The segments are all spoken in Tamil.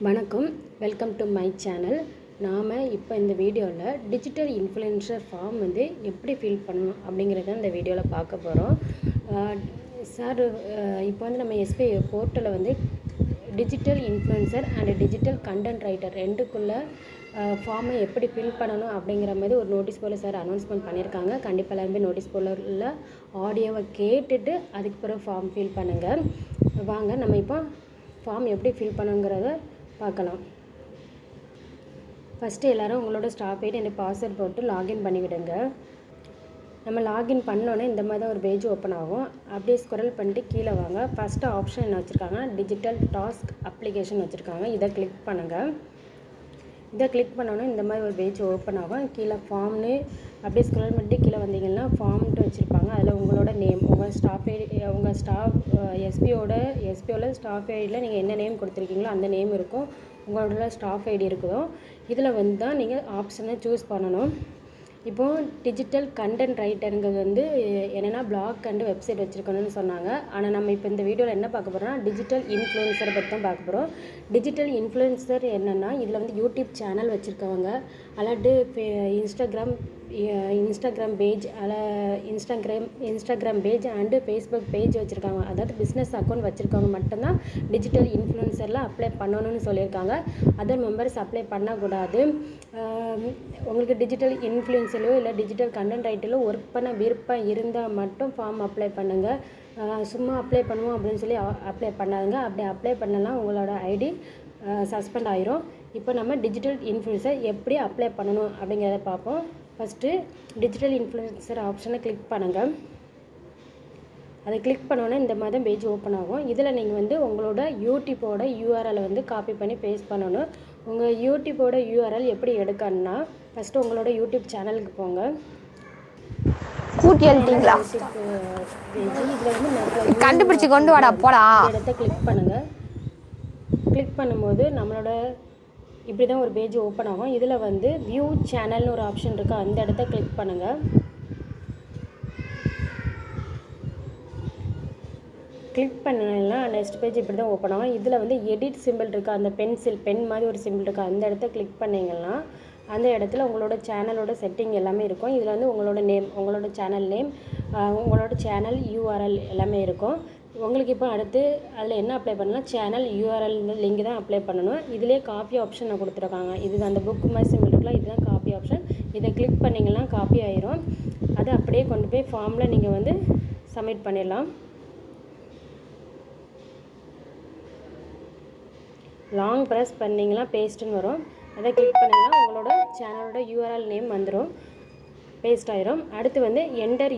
வணக்கம், வெல்கம் டு மை சேனல். நாம் இப்போ இந்த வீடியோவில் டிஜிட்டல் இன்ஃப்ளூயன்சர் ஃபார்ம் வந்து எப்படி ஃபில் பண்ணணும் அப்படிங்கிறத இந்த வீடியோவில் பார்க்க போகிறோம். சார், இப்போ வந்து நம்ம எஸ்பிஐ போர்ட்டலில் வந்து digital influencer and digital content writer ரெண்டுக்குள்ளே ஃபார்மை எப்படி ஃபில் பண்ணணும் அப்படிங்கிற மாதிரி ஒரு நோட்டீஸ் போர்டில் சார் அனௌன்ஸ்மெண்ட் பண்ணியிருக்காங்க. கண்டிப்பாக எல்லாருமே நோட்டீஸ் போர்டில் ஆடியோவை கேட்டுட்டு அதுக்கு பிறகு ஃபார்ம் ஃபில் பண்ணுங்கள். வாங்க நம்ம இப்போ ஃபார்ம் எப்படி ஃபில் பண்ணுங்கிறத பார்க்கலாம். ஃபஸ்ட்டு எல்லோரும் உங்களோட ஸ்டாப் ஐடி அண்ட் பாஸ்வேர்ட் போட்டு லாகின் பண்ணிவிடுங்க. நம்ம லாகின் பண்ணோன்னே இந்த மாதிரி தான் ஒரு பேஜ் ஓப்பன் ஆகும். அப்படியே ஸ்க்ரோல் பண்ணிட்டு கீழே வாங்க. ஃபஸ்ட்டு ஆப்ஷன் என்ன வச்சுருக்காங்க, டிஜிட்டல் டாஸ்க் அப்ளிகேஷன் வச்சுருக்காங்க. இதை கிளிக் பண்ணுங்கள். இதை கிளிக் பண்ணோன்னே இந்த மாதிரி ஒரு பேஜ் ஓப்பன் ஆகும். கீழே ஃபார்ம்னு அப்படியே ஸ்க்ரோல் பண்ணிட்டு கீழே வந்தீங்கன்னா ஃபார்ம்ட்டு வச்சுருப்பாங்க. அதில் உங்களோட நேம், உங்கள் ஸ்டாஃப் ஐடி, உங்கள் ஸ்டாஃப் எஸ்பிஓவில் ஸ்டாஃப் ஐடியில் நீங்கள் என்ன நேம் கொடுத்துருக்கீங்களோ அந்த நேம் இருக்கும். உங்களோட ஸ்டாஃப் ஐடி இருக்குதோ இதில் வந்து தான் நீங்கள் ஆப்ஷனை சூஸ் பண்ணணும். இப்போது டிஜிட்டல் கண்டென்ட் ரைட்டருங்கிறது வந்து என்னென்னா பிளாக் அண்டு வெப்சைட் வச்சுருக்கணும்னு சொன்னாங்க. ஆனால் நம்ம இப்போ இந்த வீடியோவில் என்ன பார்க்க போகிறோம்னா டிஜிட்டல் இன்ஃப்ளூயன்சரை பற்றி தான் பார்க்க போகிறோம். டிஜிட்டல் இன்ஃப்ளூயன்சர் என்னென்னா இதில் வந்து யூடியூப் சேனல் வச்சுருக்கவங்க, அல்லாட்டு Instagram page, Instagram page and Facebook page வச்சுருக்காங்க. அதாவது பிஸ்னஸ் அக்கௌண்ட் வச்சுருக்கவங்க மட்டும்தான் டிஜிட்டல் இன்ஃப்ளூயன்சரில் அப்ளை பண்ணணும்னு சொல்லியிருக்காங்க. அதர் மெம்பர்ஸ் அப்ளை பண்ணக்கூடாது. உங்களுக்கு டிஜிட்டல் இன்ஃப்ளூயன்ஸிலோ இல்லை டிஜிட்டல் கண்டென்ட் ரைட்டரிலோ ஒர்க் பண்ண விருப்பம் இருந்தால் மட்டும் ஃபார்ம் அப்ளை பண்ணுங்கள். சும்மா அப்ளை பண்ணுவோம் அப்படின்னு சொல்லி அப்ளை பண்ணாதுங்க. அப்படி அப்ளை பண்ணலாம் உங்களோட ஐடி சஸ்பெண்ட் ஆயிரும். இப்போ நம்ம டிஜிட்டல் இன்ஃப்ளூயன்சர் எப்படி அப்ளை பண்ணணும் அப்படிங்கிறத பார்ப்போம். ஃபஸ்ட்டு டிஜிட்டல் இன்ஃப்ளூயன்சர் ஆப்ஷனை கிளிக் பண்ணுங்கள். அதை கிளிக் பண்ணோன்னே இந்த மாதிரி பேஜ் ஓப்பன் ஆகும். இதில் நீங்கள் வந்து உங்களோட யூடியூப்போட யூஆர்எல் வந்து காப்பி பண்ணி பேஸ்ட் பண்ணணும். உங்கள் யூடியூப்போட யூஆர்எல் எப்படி எடுக்கணும்னா ஃபஸ்ட்டு உங்களோட யூடியூப் சேனலுக்கு போங்க. கூட்டியல்ட்டீங்களா? இதில் வந்து கண்டுபிடிச்சு கொண்டு வாடா போடா. இடத்த கிளிக் பண்ணுங்கள். கிளிக் பண்ணும்போது நம்மளோட இப்படி தான் ஒரு பேஜ் ஓப்பன் ஆகும். இதில் வந்து வியூ சேனல்னு ஒரு ஆப்ஷன் இருக்குது. அந்த இடத்த கிளிக் பண்ணுங்கள். கிளிக் பண்ணலைன்னா நெக்ஸ்ட் பேஜ் இப்படி தான் ஓப்பன் ஆகும். இதில் வந்து எடிட் சிம்பிள் இருக்குது, அந்த பென் மாதிரி ஒரு சிம்பிள் இருக்குது. அந்த இடத்த கிளிக் பண்ணிங்கன்னா அந்த இடத்துல உங்களோட சேனலோட செட்டிங் எல்லாமே இருக்கும். இதில் வந்து உங்களோட நேம், உங்களோட சேனல் நேம், உங்களோட சேனல் யூஆர்எல் எல்லாமே இருக்கும். உங்களுக்கு இப்போ அடுத்து அதில் என்ன அப்ளை பண்ணலாம், சேனல் யூஆர்எல் லிங்க் தான் அப்ளை பண்ணணும். இதிலே காப்பி ஆப்ஷன் நான் கொடுத்துருக்காங்க. இது அந்த புக் மாதிரி சிம்பிள் இருக்கலாம், இதுதான் காப்பி ஆப்ஷன். இதை கிளிக் பண்ணிங்கன்னா காப்பி ஆயிரும். அதை அப்படியே கொண்டு போய் ஃபார்மில் நீங்கள் வந்து சப்மிட் பண்ணிடலாம். லாங் ப்ரெஸ் பண்ணிங்கன்னா பேஸ்ட்டுன்னு வரும். அதை கிளிக் பண்ணிங்கன்னா உங்களோட சேனலோட யூஆர்எல் நேம் வந்துடும், பேஸ்ட் ஆயிரும். அடுத்து வந்து என்டர்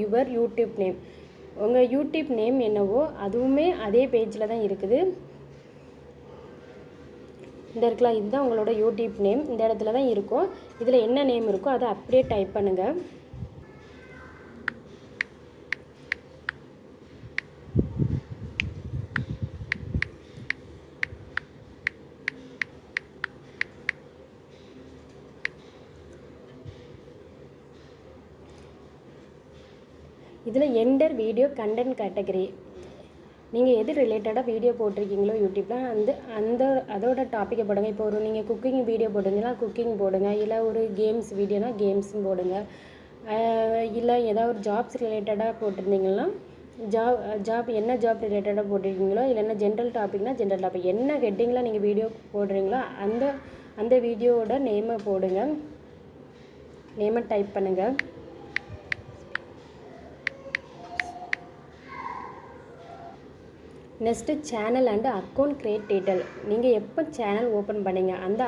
யுவர் யூடியூப் நேம். உங்கள் யூடியூப் நேம் என்னவோ அதுவுமே அதே பேஜில் தான் இருக்குது. இந்த இருக்கலாம், இதுதான் உங்களோட யூடியூப் நேம். இந்த இடத்துல தான் இருக்கும். இதில் என்ன நேம் இருக்கோ அதை அப்படியே டைப் பண்ணுங்கள். இதில் என்டர் வீடியோ கண்டென்ட் கேட்டகரி, நீங்கள் எது ரிலேட்டடாக வீடியோ போட்டிருக்கீங்களோ யூடியூப்பில் அதோட டாப்பிக்கை போடுங்க. இப்போ நீங்கள் குக்கிங் வீடியோ போடுறீங்களா குக்கிங் போடுங்க, இல்லை ஒரு கேம்ஸ் வீடியோனா கேம்ஸும் போடுங்க, இல்லை ஏதாவது ஒரு ஜாப்ஸ் ரிலேட்டடாக போட்டிருந்தீங்கன்னா ஜாப் என்ன ஜாப் ரிலேட்டடாக போட்டிருக்கீங்களோ, இல்லைன்னா ஜென்ரல் டாபிக்னா ஜென்ரல் டாபிக், என்ன ஹெட்டிங்கில் நீங்கள் வீடியோ போடுறீங்களோ அந்த வீடியோவோட நேமை போடுங்க. நேமை டைப் பண்ணுங்கள். Next channel and account create detail. நீங்கள் எப்போ சேனல் ஓப்பன் பண்ணீங்க அந்த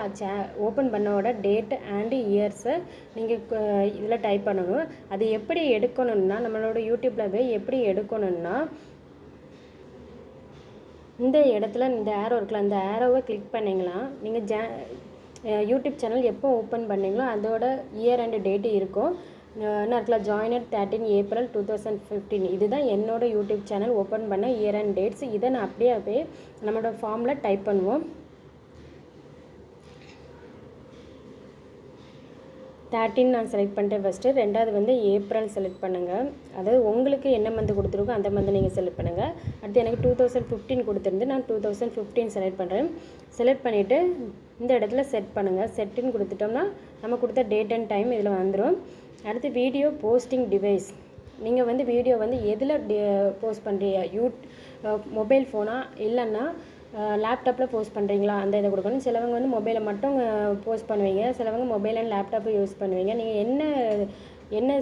ஓப்பன் பண்ணோட டேட்டு அண்டு இயர்ஸை நீங்கள் இதில் டைப் பண்ணணும். அது எப்படி எடுக்கணும்னா நம்மளோட யூடியூப்பில் போய் எப்படி எடுக்கணும்னா இந்த இடத்துல இந்த ஏரோ இருக்குல்ல, அந்த ஏரோவை கிளிக் பண்ணிங்களா நீங்கள் யூடியூப் சேனல் எப்போ ஓப்பன் பண்ணீங்களோ அதோட இயர் அண்டு டேட்டு இருக்கும். என்ன இருக்கலாம், ஜாயினட் 13 April 2015. இதுதான் என்னோட யூடியூப் சேனல் ஓப்பன் பண்ண இயர் அண்ட் டேட்ஸ். இதை நான் அப்படியே நம்மளோட ஃபார்மில் டைப் பண்ணுவோம். 13 நான் செலக்ட் பண்ணிட்டேன் ஃபஸ்ட்டு. ரெண்டாவது வந்து ஏப்ரல் செலக்ட் பண்ணுங்கள். அதாவது உங்களுக்கு என்ன மந்த் கொடுத்துருக்கோ அந்த மந்த் நீங்கள் செலக்ட் பண்ணுங்கள். அடுத்து எனக்கு 2015 கொடுத்துருந்து நான் 2015 செலக்ட் பண்ணுறேன். செலக்ட் பண்ணிவிட்டு இந்த இடத்துல செட் பண்ணுங்கள். செட்டுன்னு கொடுத்துட்டோம்னா நம்ம கொடுத்த டேட் அண்ட் டைம் இதில் வந்துடும். அடுத்து வீடியோ போஸ்டிங் டிவைஸ். நீங்கள் வந்து வீடியோ வந்து எதில் போஸ்ட் பண்ணுறீங்க? மொபைல் ஃபோனா இல்லைன்னா லேப்டாப்பில் போஸ்ட் பண்ணுறீங்களா அந்த இதை கொடுக்கணும். சிலவங்க வந்து மொபைலை மட்டும் போஸ்ட் பண்ணுவீங்க, சிலவங்க மொபைல் அண்ட் லேப்டாப்பை யூஸ் பண்ணுவீங்க. நீங்கள் என்ன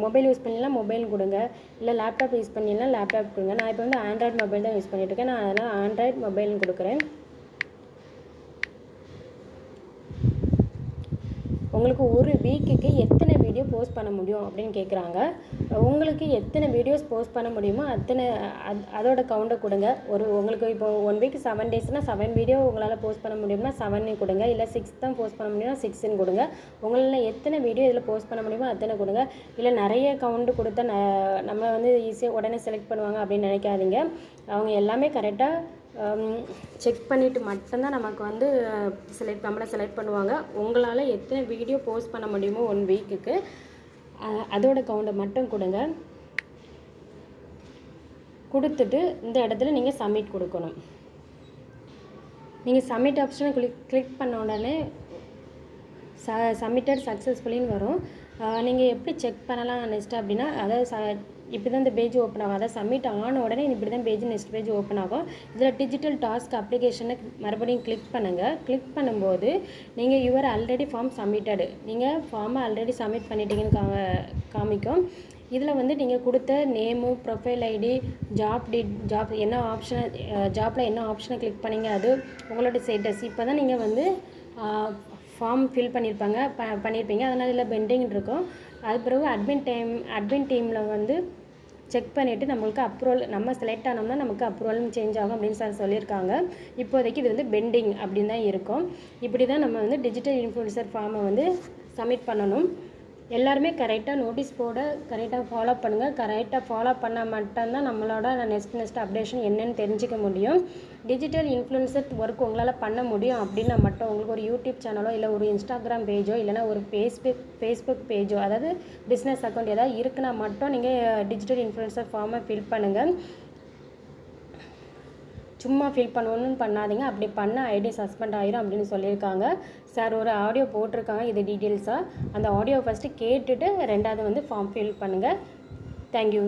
மொபைல் யூஸ் பண்ணிலாம் மொபைல் கொடுங்க, இல்லை லேப்டாப் யூஸ் பண்ணிலாம் லேப்டாப் கொடுங்க. நான் இப்போ வந்து ஆண்ட்ராய்டு மொபைல் தான் யூஸ் பண்ணிகிட்ருக்கேன். நான் அதனால் ஆண்ட்ராய்டு மொபைல்னு கொடுக்குறேன். உங்களுக்கு ஒரு வீக்குக்கு எத்தனை வீடியோ போஸ்ட் பண்ண முடியும் அப்படின்னு கேட்குறாங்க. உங்களுக்கு எத்தனை வீடியோஸ் போஸ்ட் பண்ண முடியுமோ அதோட கவுண்டை கொடுங்க. உங்களுக்கு இப்போ 1 வீக் 7 டேஸ்னால் 7 வீடியோ உங்களால் போஸ்ட் பண்ண முடியும்னா 7 கொடுங்க, இல்லை 6 தான் போஸ்ட் பண்ண முடியும்னா 6 கொடுங்க. உங்களால் எத்தனை வீடியோ இதில் போஸ்ட் பண்ண முடியுமோ அத்தனை கொடுங்க. இல்லை நிறைய கவுண்டு கொடுத்தா நம்ம வந்து ஈஸியாக உடனே செலக்ட் பண்ணுவாங்க அப்படின்னு நினைக்காதீங்க. அவங்க எல்லாமே கரெக்டாக செக் பண்ணிவிட்டு மட்டும்தான் நமக்கு வந்து நம்மளை செலக்ட் பண்ணுவாங்க. உங்களால் எத்தனை வீடியோ போஸ்ட் பண்ண முடியுமோ 1 வீக்குக்கு அதோட கவுண்டை மட்டும் கொடுங்க. கொடுத்துட்டு இந்த இடத்துல நீங்கள் சப்மிட் கொடுக்கணும். நீங்கள் சப்மிட் ஆப்ஷனை கிளிக் பண்ண உடனே சப்மிட்டட் சக்ஸஸ்ஃபுல்லின்னு வரும். நீங்கள் எப்படி செக் பண்ணலாம் நெக்ஸ்ட் அப்படின்னா, அதாவது இப்படி தான் இந்த பேஜ் ஓப்பன் ஆகும். அதாவது சப்மிட் ஆன உடனே இப்படி தான் நெக்ஸ்ட் பேஜ் ஓப்பன் ஆகும். இதில் டிஜிட்டல் டாஸ்க் அப்ளிகேஷனை மறுபடியும் கிளிக் பண்ணுங்கள். கிளிக் பண்ணும்போது நீங்கள் யுவர் ஆல்ரெடி ஃபார்ம் சப்மிட்டடு, நீங்கள் ஃபார்மை ஆல்ரெடி சப்மிட் பண்ணிட்டீங்கன்னு காமிக்கும். இதில் வந்து நீங்கள் கொடுத்த நேமு, ப்ரொஃபைல் ஐடி, ஜாப் என்ன ஆப்ஷனை ஜாப்பில் என்ன ஆப்ஷனை கிளிக் பண்ணிங்க அது உங்களோட ஸ்டேட்டஸ். இப்போ தான் நீங்கள் வந்து ஃபார்ம் ஃபில் பண்ணியிருப்பீங்க. அதனால் இதில் பெண்டிங் இருக்கும். அது பிறகு அட்மின் டீமில் வந்து செக் பண்ணிவிட்டு நம்மளுக்கு அப்ரூவல், நம்ம செலக்ட் ஆனோம்னா நமக்கு அப்ரூவலும் சேஞ்ச் ஆகும் அப்படின்னு சொல்லியிருக்காங்க. இப்போதைக்கு இது வந்து பெண்டிங் அப்படின்னு தான் இருக்கும். இப்படி தான் நம்ம வந்து டிஜிட்டல் இன்ஃப்ளூயன்சர் ஃபார்மை வந்து சப்மிட் பண்ணணும். எல்லாருமே கரெக்டாக நோட்டீஸ் போர்ட கரெக்டாக ஃபாலோ பண்ணுங்கள். கரெக்டாக ஃபாலோ பண்ணால் மட்டும்தான் நம்மளோட நெக்ஸ்ட் அப்டேஷன் என்னென்னு தெரிஞ்சிக்க முடியும். டிஜிட்டல் இன்ஃப்ளூயன்சர் ஒர்க் உங்களால் பண்ண முடியும் அப்படின்னா மட்டும் உங்களுக்கு ஒரு யூடியூப் சேனலோ இல்லை ஒரு இன்ஸ்டாகிராம் பேஜோ இல்லைனா ஒரு ஃபேஸ்புக் பேஜோ, அதாவது பிஸ்னஸ் அக்கௌண்ட் ஏதாவது இருக்குன்னா மட்டும் நீங்கள் டிஜிட்டல் இன்ஃப்ளூயன்சர் ஃபார்மை ஃபில் பண்ணுங்கள். சும்மா ஃபில் பண்ணணும்னு பண்ணாதீங்க. அப்படி பண்ண ஐடி சஸ்பெண்ட் ஆகிரும் அப்படின்னு சொல்லியிருக்காங்க. சார் ஒரு ஆடியோ போட்டிருக்காங்க இது டீட்டெயில்ஸாக. அந்த ஆடியோ ஃபஸ்ட்டு கேட்டுட்டு ரெண்டாவது வந்து ஃபார்ம் ஃபில் பண்ணுங்கள். தேங்க்யூ.